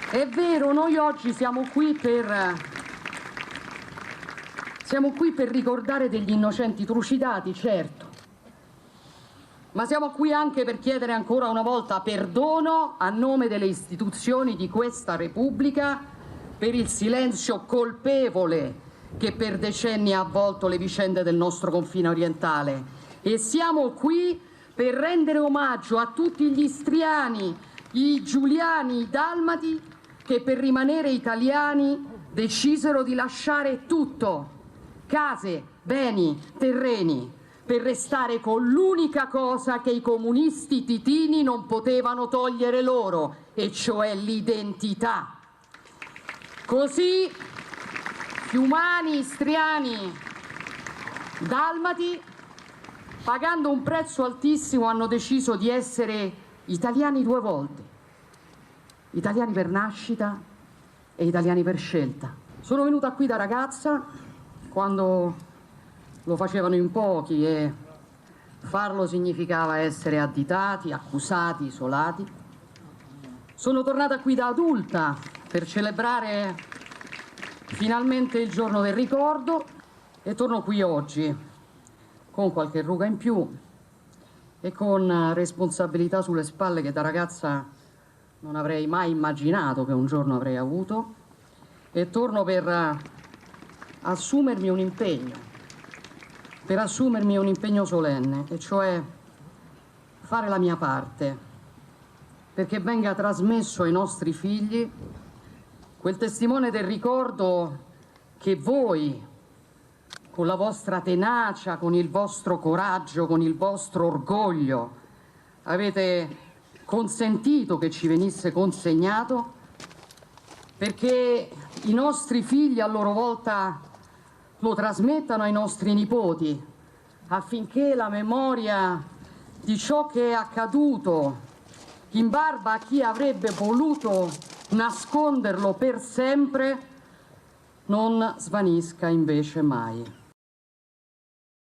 È vero, noi oggi siamo qui per ricordare degli innocenti trucidati, certo, ma siamo qui anche per chiedere ancora una volta perdono a nome delle istituzioni di questa Repubblica per il silenzio colpevole che per decenni ha avvolto le vicende del nostro confine orientale. E siamo qui per rendere omaggio a tutti gli istriani, i giuliani, i dalmati che per rimanere italiani decisero di lasciare tutto, case, beni, terreni, per restare con l'unica cosa che i comunisti titini non potevano togliere loro, e cioè l'identità. Così fiumani, istriani, dalmati, pagando un prezzo altissimo, hanno deciso di essere italiani due volte, italiani per nascita e italiani per scelta. Sono venuta qui da ragazza, quando lo facevano in pochi e farlo significava essere additati, accusati, isolati. Sono tornata qui da adulta per celebrare finalmente il giorno del ricordo e torno qui oggi con qualche ruga in più e con responsabilità sulle spalle che da ragazza non avrei mai immaginato che un giorno avrei avuto, e torno per assumermi un impegno solenne, e cioè fare la mia parte perché venga trasmesso ai nostri figli quel testimone del ricordo che voi, con la vostra tenacia, con il vostro coraggio, con il vostro orgoglio, avete consentito che ci venisse consegnato, perché i nostri figli a loro volta lo trasmettano ai nostri nipoti, affinché la memoria di ciò che è accaduto in barba a chi avrebbe voluto nasconderlo per sempre non svanisca invece mai.